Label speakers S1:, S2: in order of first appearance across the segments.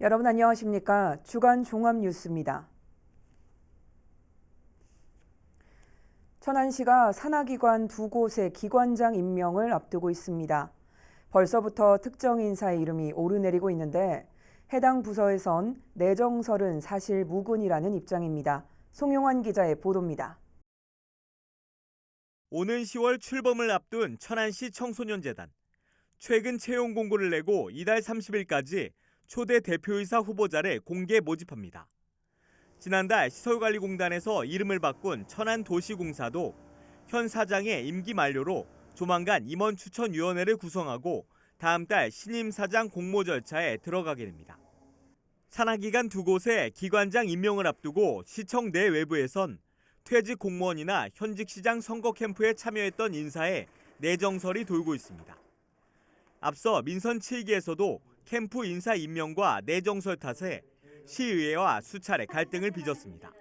S1: 여러분 안녕하십니까? 주간 종합 뉴스입니다. 천안시가 산하기관 두 곳의 기관장 임명을 앞두고 있습니다. 벌써부터 특정 인사의 이름이 오르내리고 있는데 해당 부서에선 내정설은 사실 무근이라는 입장입니다. 송용환 기자의 보도입니다.
S2: 오는 10월 출범을 앞둔 천안시 청소년재단. 최근 채용 공고를 내고 이달 30일까지 초대 대표이사 후보자를 공개 모집합니다. 지난달 시설관리공단에서 이름을 바꾼 천안도시공사도 현 사장의 임기 만료로 조만간 임원 추천위원회를 구성하고 다음 달 신임 사장 공모 절차에 들어가게 됩니다. 산하기관 두 곳의 기관장 임명을 앞두고 시청 내 외부에선 퇴직 공무원이나 현직 시장 선거 캠프에 참여했던 인사의 내정설이 돌고 있습니다. 앞서 민선 7기에서도 캠프 인사 임명과 내정설 탓에 시의회와 수차례 갈등을 빚었습니다.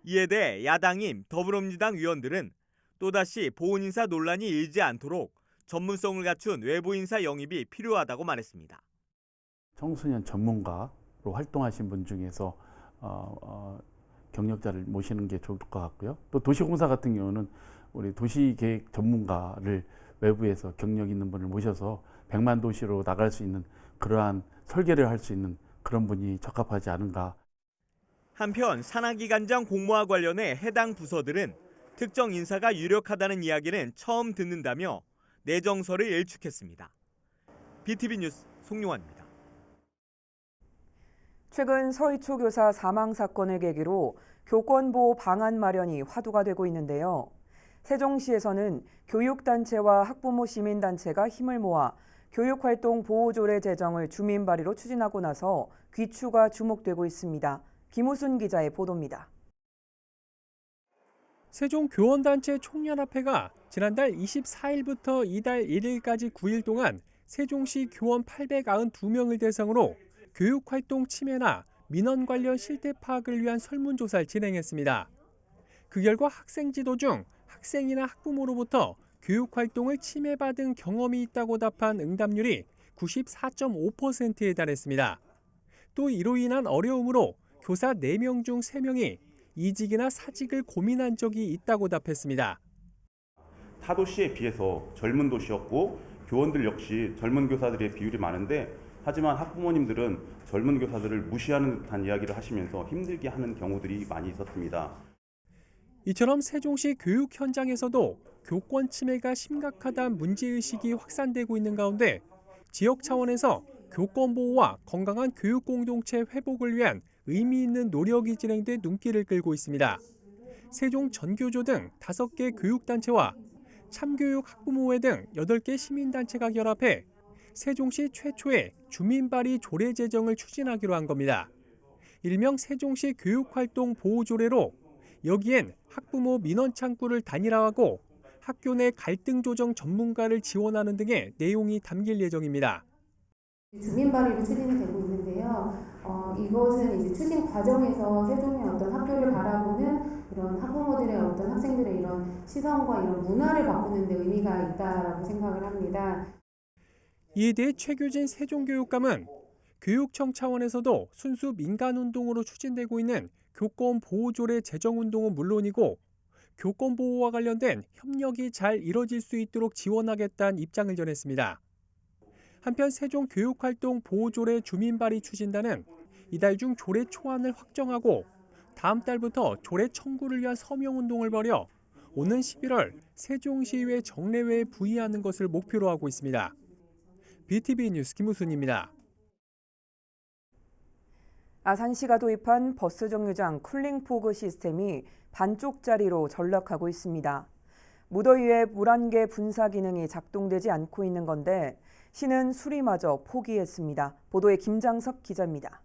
S2: 이에 대해 야당인 더불어민주당 위원들은 또다시 보훈 인사 논란이 일지 않도록 전문성을 갖춘 외부 인사 영입이 필요하다고 말했습니다.
S3: 청소년 전문가로 활동하신 분 중에서 경력자를 모시는 게 좋을 것 같고요. 또 도시공사 같은 경우는 우리 도시계획 전문가를 외부에서 경력 있는 분을 모셔서 100만 도시로 나갈 수 있는 그러한 설계를 할 수 있는 그런 분이 적합하지 않은가.
S2: 한편 산하기관장 공모와 관련해 해당 부서들은 특정 인사가 유력하다는 이야기는 처음 듣는다며 내정설을 일축했습니다. BTV 뉴스 송용환입니다.
S1: 최근 서희초 교사 사망 사건을 계기로 교권보호 방안 마련이 화두가 되고 있는데요. 세종시에서는 교육단체와 학부모 시민단체가 힘을 모아 교육활동 보호조례 제정을 주민 발의로 추진하고 나서 귀추가 주목되고 있습니다. 김우순 기자의 보도입니다.
S4: 세종교원단체 총연합회가 지난달 24일부터 이달 1일까지 9일 동안 세종시 교원 892명을 대상으로 교육활동 침해나 민원 관련 실태 파악을 위한 설문조사를 진행했습니다. 그 결과 학생 지도 중 학생이나 학부모로부터 교육활동을 침해받은 경험이 있다고 답한 응답률이 94.5%에 달했습니다. 또 이로 인한 어려움으로 교사 4명 중 3명이 이직이나 사직을 고민한 적이 있다고 답했습니다.
S5: 타 도시에 비해서 젊은 도시였고 교원들 역시 젊은 교사들의 비율이 많은데 하지만 학부모님들은 젊은 교사들을 무시하는 듯한 이야기를 하시면서 힘들게 하는 경우들이 많이 있었습니다.
S4: 이처럼 세종시 교육 현장에서도 교권 침해가 심각하다는 문제의식이 확산되고 있는 가운데 지역 차원에서 교권 보호와 건강한 교육 공동체 회복을 위한 의미 있는 노력이 진행돼 눈길을 끌고 있습니다. 세종 전교조 등 5개 교육단체와 참교육 학부모회 등 8개 시민단체가 결합해 세종시 최초의 주민발의 조례 제정을 추진하기로 한 겁니다. 일명 세종시 교육활동 보호조례로 여기엔 학부모 민원 창구를 단일화하고 학교 내 갈등 조정 전문가를 지원하는 등의 내용이 담길 예정입니다.
S6: 주민 발의로 추진이 되고 있는데요. 이것은 이제 추진 과정에서 세종의 어떤 학교를 바라보는 이런 학부모들의 어떤 학생들의 이런 시선과 이런 문화를 바꾸는 데 의미가 있다라고 생각을 합니다.
S4: 이에 대해 최규진 세종교육감은 교육청 차원에서도 순수 민간운동으로 추진되고 있는 교권 보호조례 제정운동은 물론이고 교권 보호와 관련된 협력이 잘 이뤄질 수 있도록 지원하겠다는 입장을 전했습니다. 한편 세종교육활동 보호조례 주민발의 추진단은 이달 중 조례 초안을 확정하고 다음 달부터 조례 청구를 위한 서명운동을 벌여 오는 11월 세종시의회 정례회에 부의하는 것을 목표로 하고 있습니다. BTV 뉴스 김우순입니다.
S1: 아산시가 도입한 버스 정류장 쿨링포그 시스템이 반쪽짜리로 전락하고 있습니다. 무더위에 물안개 분사 기능이 작동되지 않고 있는 건데 시는 수리마저 포기했습니다. 보도에 김장석 기자입니다.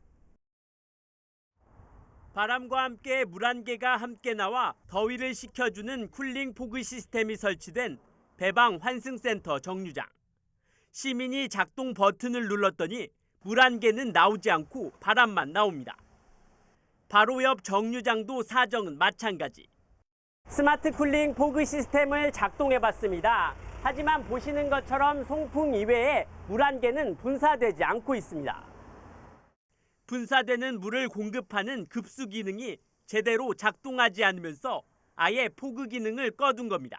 S7: 바람과 함께 물안개가 함께 나와 더위를 식혀주는 쿨링포그 시스템이 설치된 배방 환승센터 정류장. 시민이 작동 버튼을 눌렀더니 물안개는 나오지 않고 바람만 나옵니다. 바로 옆 정류장도 사정은 마찬가지. 스마트 쿨링 포그 시스템을 작동해봤습니다. 하지만 보시는 것처럼 송풍 이외에 물안개는 분사되지 않고 있습니다. 분사되는 물을 공급하는 급수 기능이 제대로 작동하지 않으면서 아예 포그 기능을 꺼둔 겁니다.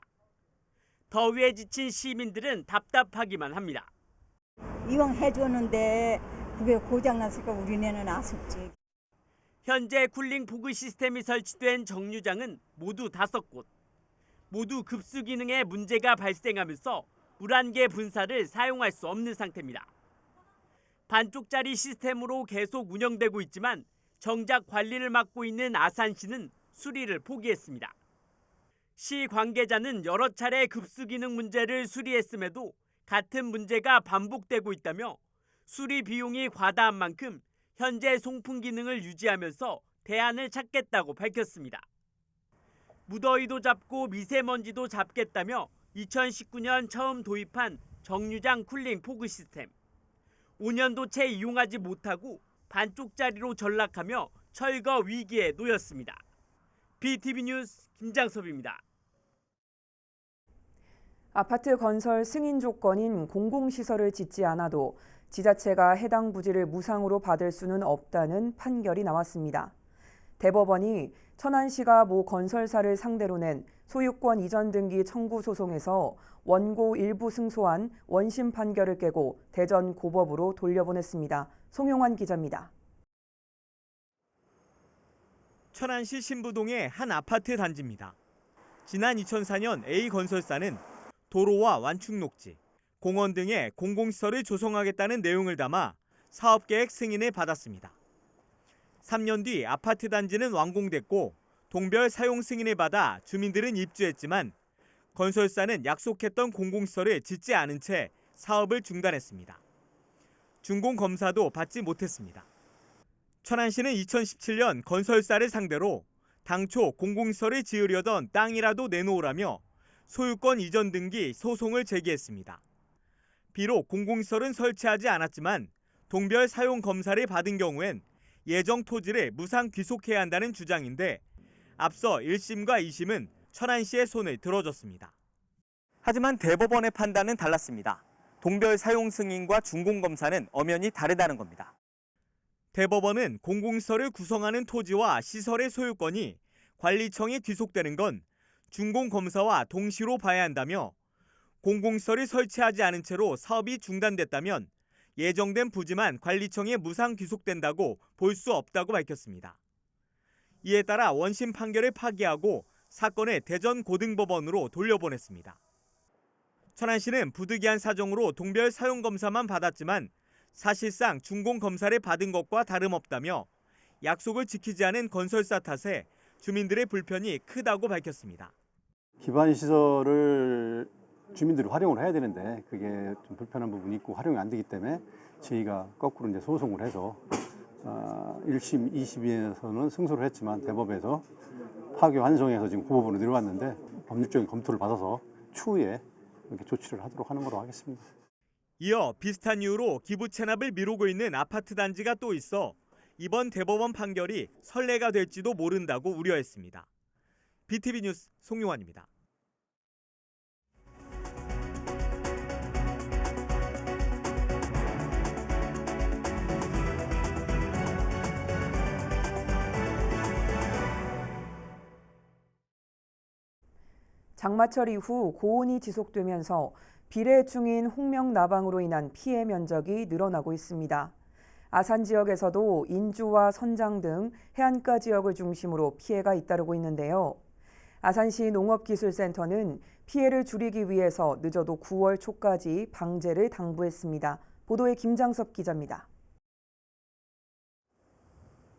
S7: 더위에 지친 시민들은 답답하기만 합니다.
S8: 이왕 해줬는데 그게 고장났으니까 우리네는 아쉽지.
S7: 현재 쿨링 포그 시스템이 설치된 정류장은 모두 5곳. 모두 급수 기능에 문제가 발생하면서 물안개 분사를 사용할 수 없는 상태입니다. 반쪽짜리 시스템으로 계속 운영되고 있지만 정작 관리를 맡고 있는 아산시는 수리를 포기했습니다. 시 관계자는 여러 차례 급수 기능 문제를 수리했음에도 같은 문제가 반복되고 있다며 수리 비용이 과다한 만큼 현재 송풍 기능을 유지하면서 대안을 찾겠다고 밝혔습니다. 무더위도 잡고 미세먼지도 잡겠다며 2019년 처음 도입한 정류장 쿨링 포그 시스템. 5년도 채 이용하지 못하고 반쪽짜리로 전락하며 철거 위기에 놓였습니다. BTV 뉴스 김장섭입니다.
S1: 아파트 건설 승인 조건인 공공시설을 짓지 않아도 지자체가 해당 부지를 무상으로 받을 수는 없다는 판결이 나왔습니다. 대법원이 천안시가 모 건설사를 상대로 낸 소유권 이전 등기 청구 소송에서 원고 일부 승소한 원심 판결을 깨고 대전 고법으로 돌려보냈습니다. 송용환 기자입니다.
S2: 천안시 신부동의 한 아파트 단지입니다. 지난 2004년 A건설사는 도로와 완충녹지, 공원 등의 공공시설을 조성하겠다는 내용을 담아 사업계획 승인을 받았습니다. 3년 뒤 아파트 단지는 완공됐고 동별 사용 승인을 받아 주민들은 입주했지만 건설사는 약속했던 공공시설을 짓지 않은 채 사업을 중단했습니다. 준공검사도 받지 못했습니다. 천안시는 2017년 건설사를 상대로 당초 공공시설을 지으려던 땅이라도 내놓으라며 소유권 이전 등기 소송을 제기했습니다. 비록 공공시설은 설치하지 않았지만 동별 사용 검사를 받은 경우엔 예정 토지를 무상 귀속해야 한다는 주장인데 앞서 1심과 2심은 천안시의 손을 들어줬습니다. 하지만 대법원의 판단은 달랐습니다. 동별 사용 승인과 준공검사는 엄연히 다르다는 겁니다. 대법원은 공공시설을 구성하는 토지와 시설의 소유권이 관리청에 귀속되는 건 준공검사와 동시로 봐야 한다며 공공시설을 설치하지 않은 채로 사업이 중단됐다면 예정된 부지만 관리청에 무상 귀속된다고 볼 수 없다고 밝혔습니다. 이에 따라 원심 판결을 파기하고 사건을 대전 고등법원으로 돌려보냈습니다. 천안시는 부득이한 사정으로 동별 사용검사만 받았지만 사실상 준공검사를 받은 것과 다름없다며 약속을 지키지 않은 건설사 탓에 주민들의 불편이 크다고 밝혔습니다.
S9: 기반 시설을 주민들이 활용을 해야 되는데 그게 좀 불편한 부분이 있고 활용이 안 되기 때문에 저희가 거꾸로 이제 소송을 해서 1심, 2심에서는 승소를 했지만 대법에서 파기 환송해서 지금 고법으로 내려왔는데 법률적인 검토를 받아서 추후에 이렇게 조치를 하도록 하는 걸로 하겠습니다.
S2: 이어 비슷한 이유로 기부 체납을 미루고 있는 아파트 단지가 또 있어 이번 대법원 판결이 선례가 될지도 모른다고 우려했습니다. BTV 뉴스 송용환입니다.
S1: 장마철 이후 고온이 지속되면서 비례 중인 홍명나방으로 인한 피해 면적이 늘어나고 있습니다. 아산 지역에서도 인주와 선장 등 해안가 지역을 중심으로 피해가 잇따르고 있는데요. 아산시 농업기술센터는 피해를 줄이기 위해서 늦어도 9월 초까지 방제를 당부했습니다. 보도에 김장섭 기자입니다.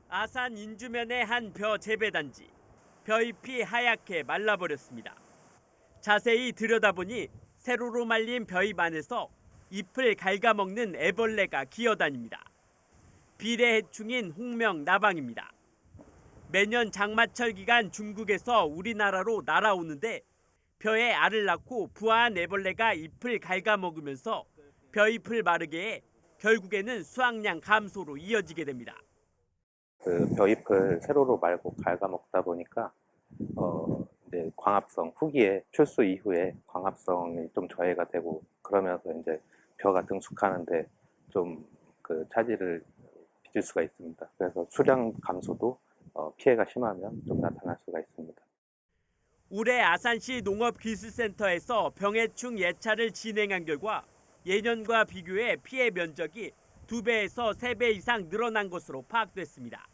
S7: 아산 인주면의 한 벼 재배단지. 벼잎이 하얗게 말라버렸습니다. 자세히 들여다보니 세로로 말린 벼잎 안에서 잎을 갉아먹는 애벌레가 기어다닙니다. 비례 해충인 홍명나방입니다. 매년 장마철 기간 중국에서 우리나라로 날아오는데 벼에 알을 낳고 부화한 애벌레가 잎을 갉아먹으면서 벼잎을 마르게 해 결국에는 수확량 감소로 이어지게 됩니다.
S10: 그 벼잎을 세로로 말고 갉아먹다 보니까 이제 광합성 후기에 출수 이후에 광합성이 좀 저해가 되고 그러면서 이제 벼가 등숙하는데 좀 그 차질을 느낄 수가 있습니다. 그래서 수량 감소도 피해가 심하면 좀 나타날 수가 있습니다.
S7: 올해 아산시 농업기술센터에서 병해충 예찰을 진행한 결과 예년과 비교해 피해 면적이 2배에서 3배 이상 늘어난 것으로 파악됐습니다.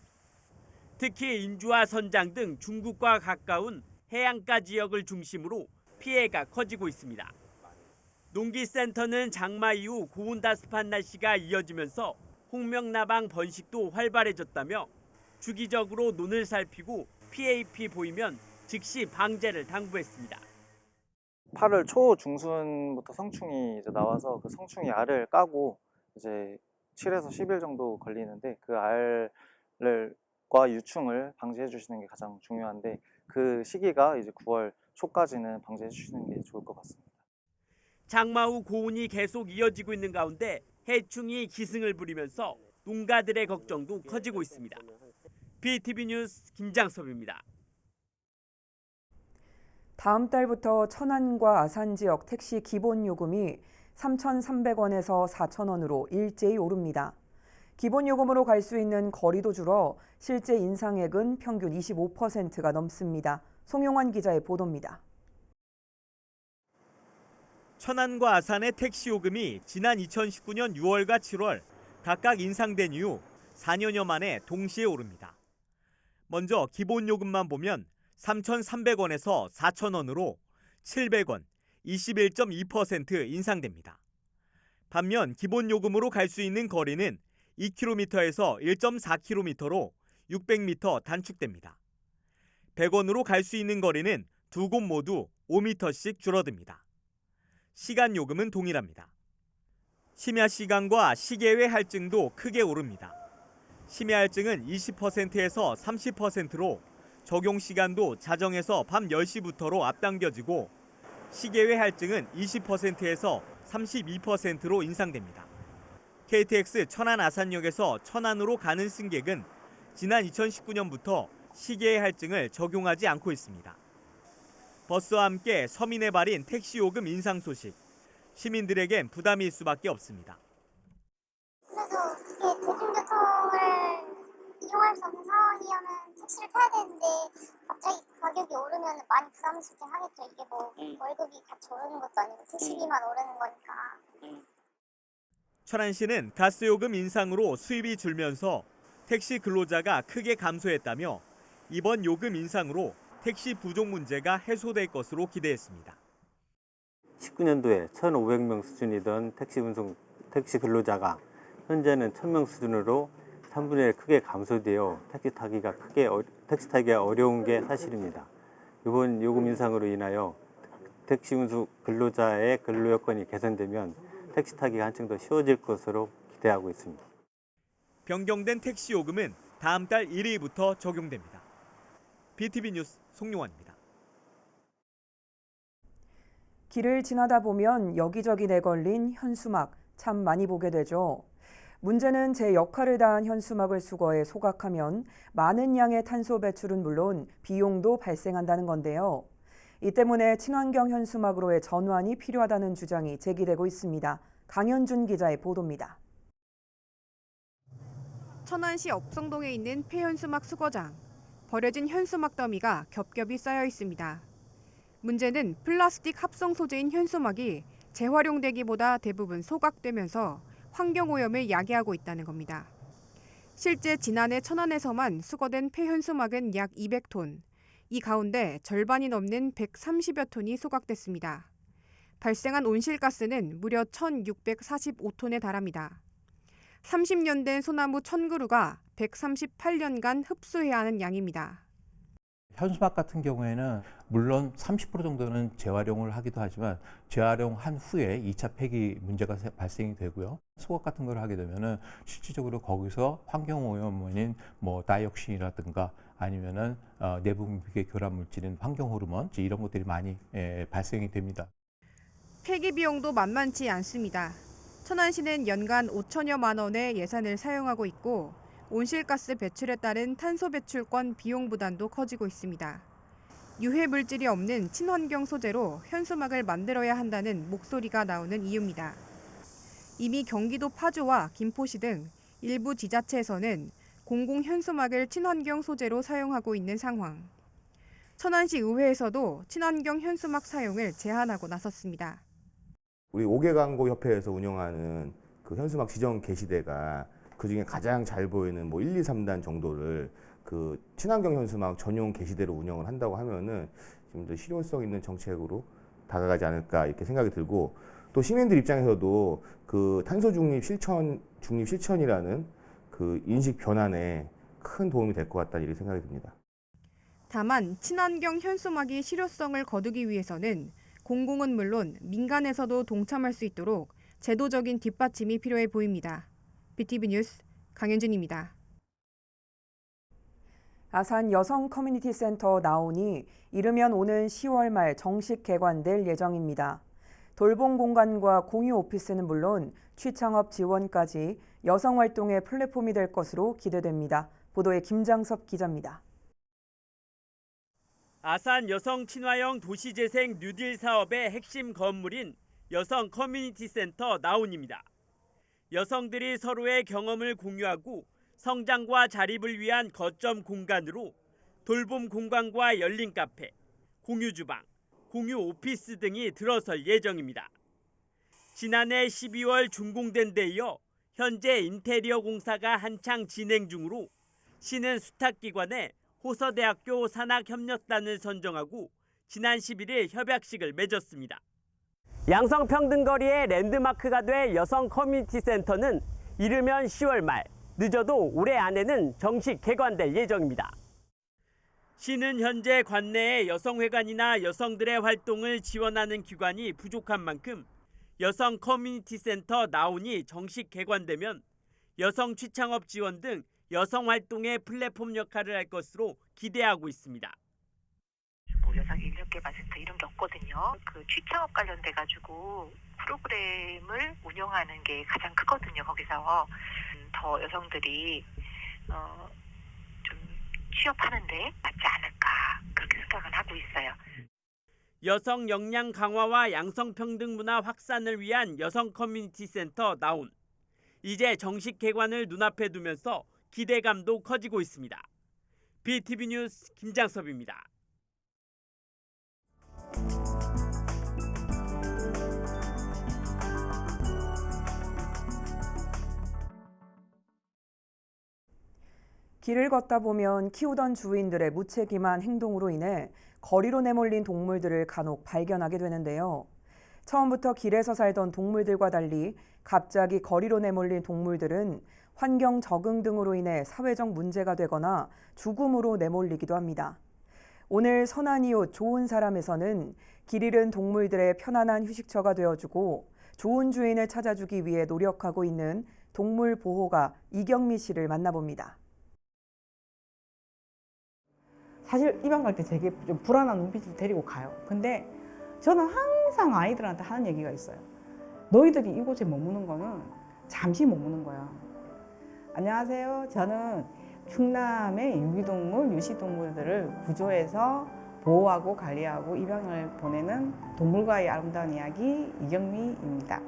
S7: 특히 인주와 선장 등 중국과 가까운 해안가 지역을 중심으로 피해가 커지고 있습니다. 농기센터는 장마 이후 고온다습한 날씨가 이어지면서 홍명나방 번식도 활발해졌다며 주기적으로 논을 살피고 피해 잎이 보이면 즉시 방제를 당부했습니다.
S11: 8월 초 중순부터 성충이 이제 나와서 그 성충이 알을 까고 이제 7에서 10일 정도 걸리는데 그 알과 유충을 방지해 주시는 게 가장 중요한데 그 시기가 이제 9월 초까지는 방지해 주시는 게 좋을 것 같습니다.
S7: 장마 후 고온이 계속 이어지고 있는 가운데 해충이 기승을 부리면서 농가들의 걱정도 커지고 있습니다. BTV 뉴스 김장섭입니다.
S1: 다음 달부터 천안과 아산 지역 택시 기본 요금이 3,300원에서 4,000원으로 일제히 오릅니다. 기본 요금으로 갈 수 있는 거리도 줄어 실제 인상액은 평균 25%가 넘습니다. 송용환 기자의 보도입니다.
S2: 천안과 아산의 택시 요금이 지난 2019년 6월과 7월 각각 인상된 이후 4년여 만에 동시에 오릅니다. 먼저 기본 요금만 보면 3,300원에서 4,000원으로 700원, 21.2% 인상됩니다. 반면 기본 요금으로 갈 수 있는 거리는 2km에서 1.4km로 600m 단축됩니다. 100원으로 갈 수 있는 거리는 두 곳 모두 5m씩 줄어듭니다. 시간 요금은 동일합니다. 심야 시간과 시계 외 할증도 크게 오릅니다. 심야 할증은 20%에서 30%로 적용 시간도 자정에서 밤 10시부터로 앞당겨지고 시계 외 할증은 20%에서 32%로 인상됩니다. KTX 천안 아산역에서 천안으로 가는 승객은 지난 2019년부터 시계 외 할증을 적용하지 않고 있습니다. 버스와 함께 서민의 발인 택시 요금 인상 소식, 시민들에겐 부담일 수밖에 없습니다.
S12: 그래도 이게 대중교통을 이용할 수 없는 상황이면 택시를 타야 되는데 갑자기 가격이 오르면 많이 부담스럽긴 하겠죠. 이게 뭐 월급이 같이 오르는 것도 아니고 택시비만 오르는 거니까.
S2: 천안시는 가스요금 인상으로 수입이 줄면서 택시 근로자가 크게 감소했다며 이번 요금 인상으로 택시 부족 문제가 해소될 것으로 기대했습니다.
S13: 19년도에 1,500명 수준이던 택시 근로자가 현재는 1,000명 수준으로 3분의 1 크게 감소되어 택시 타기가 어려운 게 사실입니다. 이번 요금 인상으로 인하여 택시 운수 근로자의 근로 여건이 개선되면 택시 타기가 한층 더 쉬워질 것으로 기대하고 있습니다.
S2: 변경된 택시 요금은 다음 달 1일부터 적용됩니다. BTV 뉴스 송용환입니다.
S1: 길을 지나다 보면 여기저기 내걸린 현수막 참 많이 보게 되죠. 문제는 제 역할을 다한 현수막을 수거해 소각하면 많은 양의 탄소 배출은 물론 비용도 발생한다는 건데요. 이 때문에 친환경 현수막으로의 전환이 필요하다는 주장이 제기되고 있습니다. 강현준 기자의 보도입니다.
S14: 천안시 업성동에 있는 폐현수막 수거장. 버려진 현수막 더미가 겹겹이 쌓여 있습니다. 문제는 플라스틱 합성 소재인 현수막이 재활용되기보다 대부분 소각되면서 환경오염을 야기하고 있다는 겁니다. 실제 지난해 천안에서만 수거된 폐현수막은 약 200톤, 이 가운데 절반이 넘는 130여 톤이 소각됐습니다. 발생한 온실가스는 무려 1,645톤에 달합니다. 30년 된 소나무 1,000그루가 138년간 흡수해야 하는 양입니다.
S15: 현수막 같은 경우에는 물론 30% 정도는 재활용을 하기도 하지만 재활용한 후에 2차 폐기 문제가 발생이 되고요. 소각 같은 걸 하게 되면은 실질적으로 거기서 환경오염원인 다이옥신이라든가 아니면은 내분비계 교란 물질인 환경호르몬 이런 것들이 많이 발생이 됩니다.
S14: 폐기 비용도 만만치 않습니다. 천안시는 연간 5천여만 원의 예산을 사용하고 있고 온실가스 배출에 따른 탄소 배출권 비용 부담도 커지고 있습니다. 유해 물질이 없는 친환경 소재로 현수막을 만들어야 한다는 목소리가 나오는 이유입니다. 이미 경기도 파주와 김포시 등 일부 지자체에서는 공공 현수막을 친환경 소재로 사용하고 있는 상황. 천안시 의회에서도 친환경 현수막 사용을 제한하고 나섰습니다.
S16: 우리 5개 광고 협회에서 운영하는 그 현수막 지정 게시대가 그중에 가장 잘 보이는 뭐 1, 2, 3단 정도를 그 친환경 현수막 전용 게시대로 운영을 한다고 하면은 좀 더 실효성 있는 정책으로 다가가지 않을까 이렇게 생각이 들고, 또 시민들 입장에서도 그 탄소 중립 실천이라는 그 인식 변환에 큰 도움이 될 것 같다 이렇게 생각이 듭니다.
S14: 다만 친환경 현수막이 실효성을 거두기 위해서는 공공은 물론 민간에서도 동참할 수 있도록 제도적인 뒷받침이 필요해 보입니다. BTV 뉴스 강현진입니다.
S1: 아산 여성 커뮤니티 센터 나온이 이르면 오는 10월 말 정식 개관될 예정입니다. 돌봄 공간과 공유 오피스는 물론 취창업 지원까지 여성 활동의 플랫폼이 될 것으로 기대됩니다. 보도에 김장섭 기자입니다.
S7: 아산 여성 친화형 도시재생 뉴딜 사업의 핵심 건물인 여성 커뮤니티 센터 나온입니다. 여성들이 서로의 경험을 공유하고 성장과 자립을 위한 거점 공간으로 돌봄 공간과 열린 카페, 공유 주방, 공유 오피스 등이 들어설 예정입니다. 지난해 12월 준공된 데 이어 현재 인테리어 공사가 한창 진행 중으로 시는 수탁기관에 호서대학교 산학협력단을 선정하고 지난 11일 협약식을 맺었습니다. 양성평등거리의 랜드마크가 될 여성 커뮤니티 센터는 이르면 10월 말, 늦어도 올해 안에는 정식 개관될 예정입니다. 시는 현재 관내에 여성회관이나 여성들의 활동을 지원하는 기관이 부족한 만큼 여성 커뮤니티 센터 나온이 정식 개관되면 여성 취창업 지원 등 여성 활동의 플랫폼 역할을 할 것으로 기대하고 있습니다.
S17: 여성 인력개발센터 이런 게 없거든요. 그 취창업 관련돼 가지고 프로그램을 운영하는 게 가장 크거든요. 거기서 더 여성들이 좀 취업하는데 맞지 않을까 그렇게 생각은 하고 있어요.
S7: 여성 역량 강화와 양성평등 문화 확산을 위한 여성 커뮤니티 센터 나온. 이제 정식 개관을 눈앞에 두면서 기대감도 커지고 있습니다. BTV 뉴스 김장섭입니다.
S1: 길을 걷다 보면 키우던 주인들의 무책임한 행동으로 인해 거리로 내몰린 동물들을 간혹 발견하게 되는데요. 처음부터 길에서 살던 동물들과 달리 갑자기 거리로 내몰린 동물들은 환경 적응 등으로 인해 사회적 문제가 되거나 죽음으로 내몰리기도 합니다. 오늘 선한 이웃 좋은 사람에서는 길 잃은 동물들의 편안한 휴식처가 되어주고 좋은 주인을 찾아주기 위해 노력하고 있는 동물 보호가 이경미 씨를 만나봅니다.
S18: 사실 입양 갈 때 되게 좀 불안한 눈빛을 데리고 가요. 근데 저는 항상 아이들한테 하는 얘기가 있어요. 너희들이 이곳에 머무는 거는 잠시 머무는 거야. 안녕하세요. 저는 충남의 유기동물, 유시동물들을 구조해서 보호하고 관리하고 입양을 보내는 동물과의 아름다운 이야기 이경미입니다.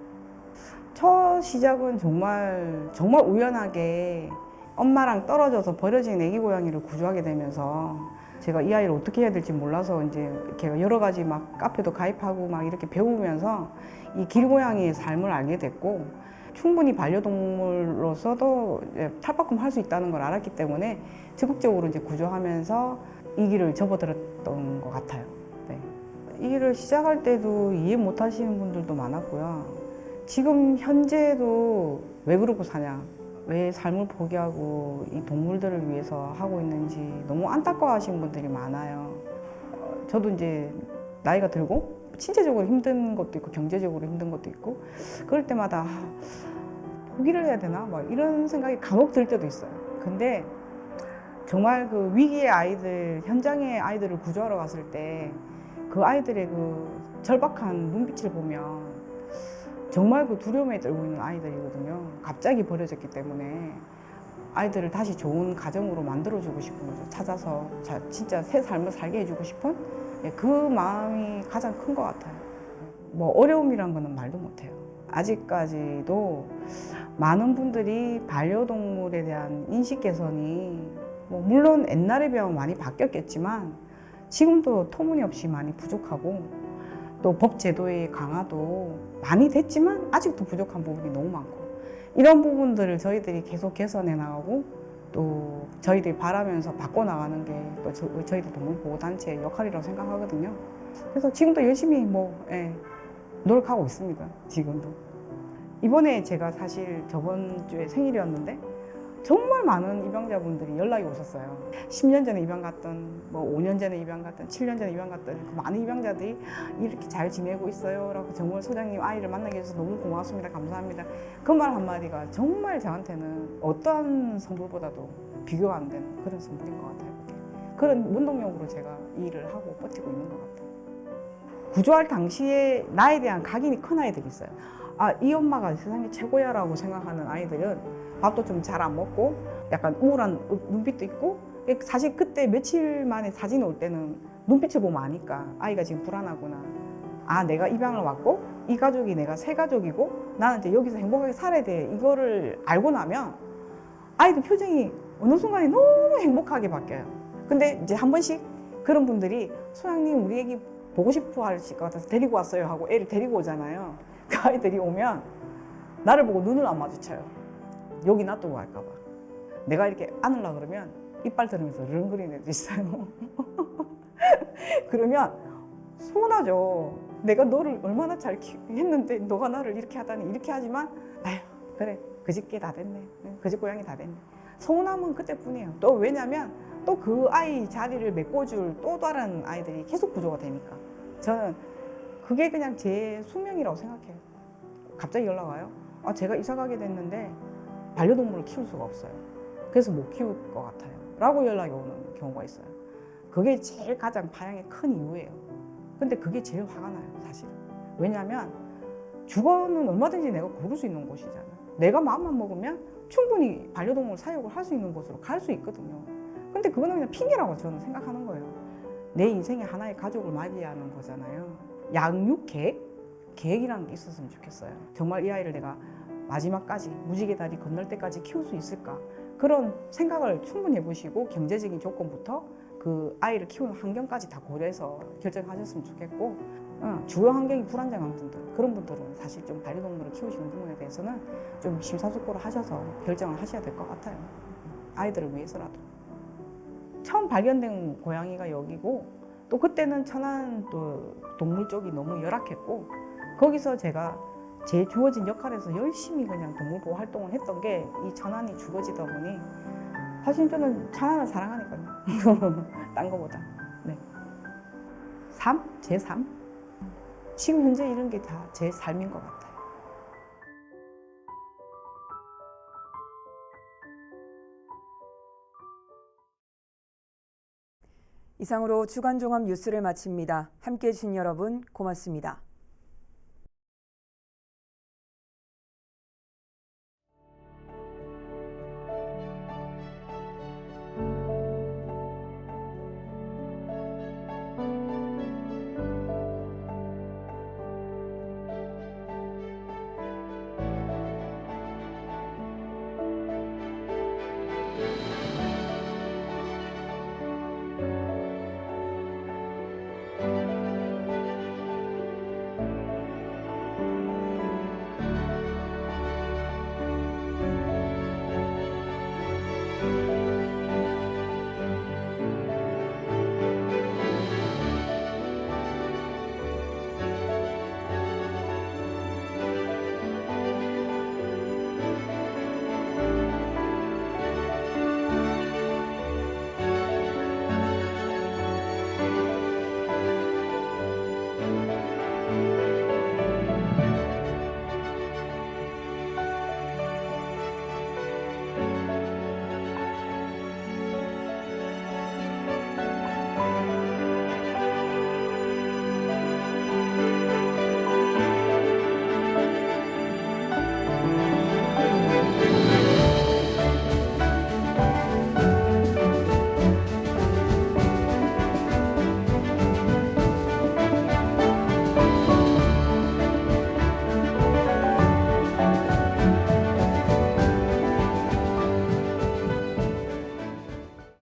S18: 첫 시작은 정말 우연하게 엄마랑 떨어져서 버려진 애기 고양이를 구조하게 되면서 제가 이 아이를 어떻게 해야 될지 몰라서 이제 이렇게 여러 가지 막 카페도 가입하고 막 이렇게 배우면서 이 길고양이의 삶을 알게 됐고 충분히 반려동물로서도 탈바꿈 할 수 있다는 걸 알았기 때문에 적극적으로 이제 구조하면서 이 길을 접어들었던 것 같아요. 네. 이 길을 시작할 때도 이해 못 하시는 분들도 많았고요. 지금 현재도 왜 그러고 사냐, 왜 삶을 포기하고 이 동물들을 위해서 하고 있는지 너무 안타까워하시는 분들이 많아요. 저도 이제 나이가 들고 신체적으로 힘든 것도 있고 경제적으로 힘든 것도 있고 그럴 때마다 포기를 해야 되나 막 이런 생각이 간혹 들 때도 있어요. 근데 정말 그 위기의 아이들, 현장의 아이들을 구조하러 갔을 때 그 아이들의 그 절박한 눈빛을 보면 정말 그 두려움에 떨고 있는 아이들이거든요. 갑자기 버려졌기 때문에 아이들을 다시 좋은 가정으로 만들어주고 싶은 거죠. 찾아서 진짜 새 삶을 살게 해주고 싶은 그 마음이 가장 큰 것 같아요. 뭐 어려움이란 거는 말도 못해요. 아직까지도 많은 분들이 반려동물에 대한 인식 개선이 물론 옛날에 비하면 많이 바뀌었겠지만 지금도 터무니없이 많이 부족하고 또 법 제도의 강화도 많이 됐지만 아직도 부족한 부분이 너무 많고 이런 부분들을 저희들이 계속 개선해 나가고 또 저희들이 바라면서 바꿔나가는 게 또 저희들 동물보호단체의 역할이라고 생각하거든요. 그래서 지금도 열심히 노력하고 있습니다. 지금도. 이번에 제가 사실 저번 주에 생일이었는데 정말 많은 입양자분들이 연락이 오셨어요. 10년 전에 입양 갔던, 5년 전에 입양 갔던, 7년 전에 입양 갔던 그 많은 입양자들이 이렇게 잘 지내고 있어요. 라고 정말 소장님 아이를 만나게 해주셔서 너무 고맙습니다. 감사합니다. 그 말 한마디가 정말 저한테는 어떠한 선물보다도 비교가 안 되는 그런 선물인 것 같아요. 그런 원동력으로 제가 이 일을 하고 버티고 있는 것 같아요. 구조할 당시에 나에 대한 각인이 큰 아이들이 있어요. 아, 이 엄마가 세상에 최고야 라고 생각하는 아이들은 밥도 좀 잘 안 먹고 약간 우울한 눈빛도 있고 사실 그때 며칠 만에 사진 올 때는 눈빛을 보면 아니까 아이가 지금 불안하구나. 아, 내가 입양을 왔고 이 가족이 내가 새 가족이고 나는 이제 여기서 행복하게 살아야 돼. 이거를 알고 나면 아이들 표정이 어느 순간에 너무 행복하게 바뀌어요. 근데 이제 한 번씩 그런 분들이 소장님 우리 애기 보고 싶어 하실 것 같아서 데리고 왔어요 하고 애를 데리고 오잖아요. 그 아이들이 오면 나를 보고 눈을 안 마주쳐요. 여기 놔두고 갈까 봐. 내가 이렇게 안으려고 그러면 이빨 들으면서 르렁거리는 애도 있어요. 그러면 서운하죠. 내가 너를 얼마나 잘 했는데 너가 나를 이렇게 하다니. 이렇게 하지만 아휴 그래 그 집 개 다 됐네. 그 집 고양이 다 됐네. 서운함은 그때뿐이에요. 또 왜냐면 또 그 아이 자리를 메꿔줄 또 다른 아이들이 계속 구조가 되니까. 저는 그게 그냥 제 숙명이라고 생각해요. 갑자기 연락 와요. 아, 제가 이사 가게 됐는데 반려동물을 키울 수가 없어요. 그래서 못 키울 것 같아요. 라고 연락이 오는 경우가 있어요. 그게 제일 가장 파양의 큰 이유예요. 근데 그게 제일 화가 나요, 사실은. 왜냐면 주거는 얼마든지 내가 고를 수 있는 곳이잖아요. 내가 마음만 먹으면 충분히 반려동물 사육을 할 수 있는 곳으로 갈 수 있거든요. 근데 그거는 그냥 핑계라고 저는 생각하는 거예요. 내 인생에 하나의 가족을 맞이하는 거잖아요. 양육 계획이라는 게 있었으면 좋겠어요. 정말 이 아이를 내가 마지막까지 무지개 다리 건널 때까지 키울 수 있을까? 그런 생각을 충분히 해보시고 경제적인 조건부터 그 아이를 키우는 환경까지 다 고려해서 결정하셨으면 좋겠고 주거 환경이 불안정한 분들 그런 분들은 사실 좀 반려동물을 키우시는 부분에 대해서는 좀 심사숙고를 하셔서 결정을 하셔야 될 것 같아요. 아이들을 위해서라도. 처음 발견된 고양이가 여기고 또 그때는 천안 또 동물 쪽이 너무 열악했고 거기서 제가 제 주어진 역할에서 열심히 그냥 동물보호 활동을 했던 게 이 천안이 주어지다 보니 사실 저는 천안을 사랑하니까요. 딴 거보다. 네. 삶? 제 삶? 지금 현재 이런 게 다 제 삶인 것 같아요.
S1: 이상으로 주간 종합 뉴스를 마칩니다. 함께해 주신 여러분 고맙습니다.